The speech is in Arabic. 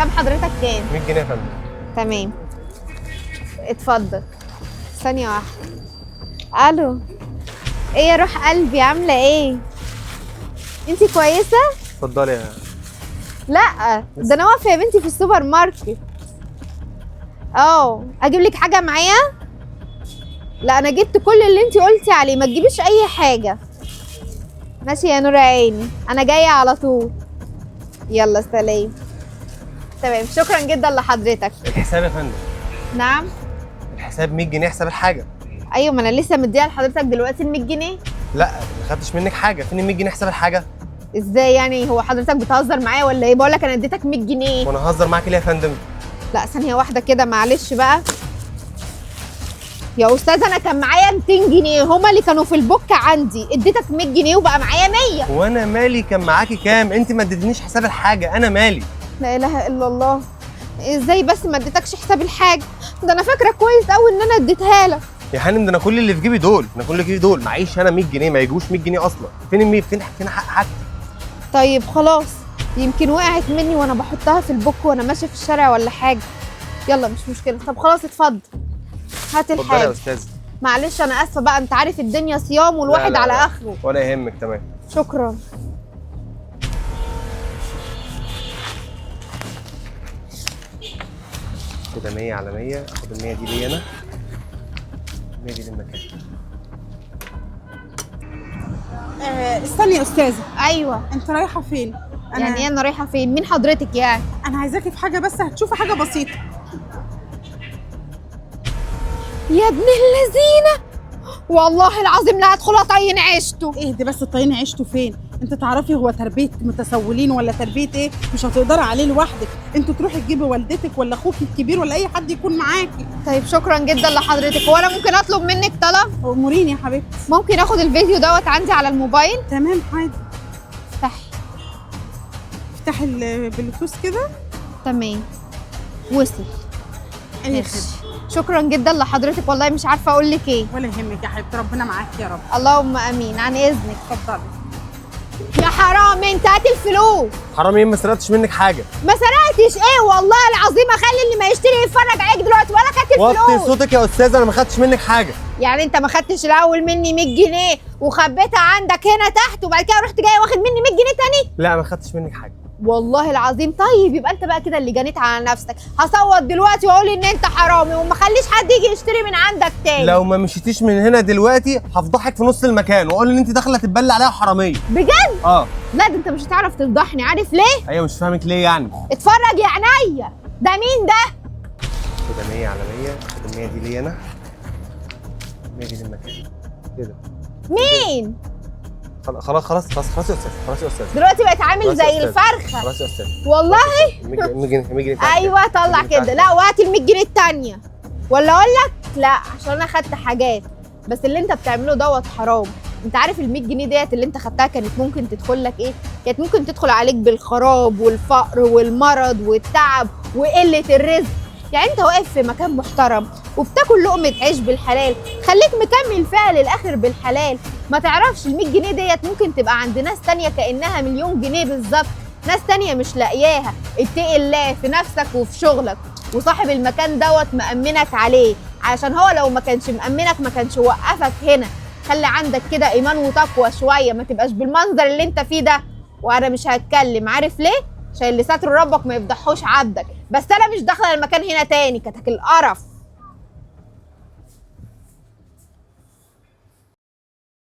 حساب حضرتك كام؟ 100 جنيه يا فندم. تمام، اتفضل. ثانية واحدة. الو، ايه يا روح قلبي، عاملة ايه؟ انتي كويسة؟ اتفضلي يا لا ده انا واقفة يا بنتي في السوبر ماركت. اجيب لك حاجة معايا؟ لا انا جبت كل اللي انتي قلتي عليه، ما تجيبيش اي حاجة. ماشي يا نور عيني، انا جاية على طول. يلا سلام. تمام، شكرا جدا لحضرتك. الحساب يا فندم. نعم؟ الحساب 100 جنيه حساب الحاجه. ايوه، ما انا لسه مديها لحضرتك دلوقتي ال 100 جنيه. لا ما خدتش منك حاجه، فين ال 100 جنيه حساب الحاجه؟ ازاي يعني؟ هو حضرتك بتهزر معايا ولا ايه؟ بقول لك انا اديتك 100 جنيه. وانا هزر معاك ليه يا فندم؟ لا ثانيه واحده كده، معلش بقى يا استاذ، انا كان معايا 200 جنيه هما اللي كانوا في البوك عندي، اديتك 100 جنيه وبقى معايا 100. وانا مالي كان معاكي كام؟ انت ما اديتنيش حساب الحاجه، انا مالي؟ لا اله الا الله، ازاي بس ما اديتكش حساب الحاجه؟ ده انا فاكره كويس قوي ان انا اديتها لك. يا حنم ده انا كل اللي في جيبي دول، انا كل اللي في جيبي دول معيش انا 100 جنيه، ما يجوش 100 جنيه اصلا. فين ال 100؟ فين حق حاجتي؟ طيب خلاص، يمكن وقعت مني وانا بحطها في البوك وانا ماشيه في الشارع ولا حاجه. يلا مش مشكله. طب خلاص اتفضل، هات اتفضلي الحاجه. يا استاذ. معلش انا اسفه بقى، انت عارف الدنيا صيام والواحد لا على لا. اخره. ولا يهمك، تمام. شكرا. كده 100 على 100، اخد ال 100 دي ليا انا، 100 دي للمكان. استني يا استاذه، ايوه. انت رايحه فين؟ يعني ايه انا رايحه فين؟ مين حضرتك يعني؟ انا عايزاكي في حاجه، بس هتشوفي حاجه بسيطه. يا ابن اللذينه، والله العظيم لا هدخل اطين عيشته. ايه ده بس؟ الطين عشتوا فين؟ انت تعرفي هو تربيه متسولين ولا تربيه ايه؟ مش هتقدري عليه لوحدك، انتوا تروحي تجيبي والدتك ولا اخوكي الكبير ولا اي حد يكون معاكي. طيب شكرا جدا لحضرتك. وانا ممكن اطلب منك طلب؟ اموريني يا حبيبتي. ممكن اخد الفيديو دوت عندي على الموبايل؟ تمام عادي. افتحي. افتحي البلوتوث كده. تمام، وصل. اي ماشي. خدمه. شكرا جدا لحضرتك، والله مش عارفه اقول لك ايه. ولا يهمك يا حبيبتي، ربنا معاكي يا رب. اللهم امين. عن اذنك. اتفضلي. يا حرام، انت هات الفلوس. حرام ايه؟ ما سرقتش منك حاجه. ما سرقتش ايه؟ والله العظيم اخلي اللي ما يشتري يتفرج عليك دلوقتي ولا كانت الفلوس. وطي صوتك يا استاذه، انا ما خدتش منك حاجه. يعني انت ما خدتش الاول مني 100 جنيه وخبيتها عندك هنا تحت وبعد كده رحت جاي واخد مني 100 جنيه تاني؟ لا ما خدتش منك حاجه والله العظيم. طيب يبقى انت بقى كده اللي جنيت على نفسك. هصوت دلوقتي واقول ان انت حرامي وما خليش حد يجي يشتري من عندك تاني. لو ما مشيتيش من هنا دلوقتي هفضحك في نص المكان واقول ان انت داخله تتبلى عليها حراميه. بجد؟ اه. لا ده انت مش هتعرف تفضحني، عارف ليه؟ ايوه مش فاهمك ليه يعني. اتفرج يا عينيا، ده مين ده؟ كده 100 على 100، خد ال 100 دي ليا انا، 100 دي للمكان كده. مين؟ خلاص يا استاذ، خلاص يا استاذ. دلوقتي بقيت عامل خلاص يا زي أستاذ. الفرخه. خلاص يا استاذ. والله 100 جنيه 100 جنيه بتاعتك. ايوه طلع 100 جنيه كده. بتاعتك. لا وهات ال 100 جنيه التانيه، ولا اقول لك لا عشان انا خدت حاجات. بس اللي انت بتعمله دوت حرام. انت عارف ال 100 جنيه ديت اللي انت خدتها كانت ممكن تدخل لك ايه؟ كانت ممكن تدخل عليك بالخراب والفقر والمرض والتعب وقله الرزق. يعني انت واقف في مكان محترم وبتاكل لقمه عيش بالحلال، خليك مكمل فيها للاخر بالحلال. ما تعرفش ال 100 جنيه ديت ممكن تبقى عند ناس تانيه كانها مليون جنيه بالظبط. ناس تانيه مش لاقياها. اتقي الله في نفسك وفي شغلك، وصاحب المكان دوت مأمنك عليه، عشان هو لو ما كانش مأمنك ما كانش وقفك هنا. خلي عندك كده ايمان وتقوى شويه، ما تبقاش بالمنظر اللي انت فيه ده. وانا مش هتكلم، عارف ليه؟ عشان اللي ساتر ربك ما يفضحوش عبدك. بس انا مش داخله المكان هنا تاني، كتك القرف.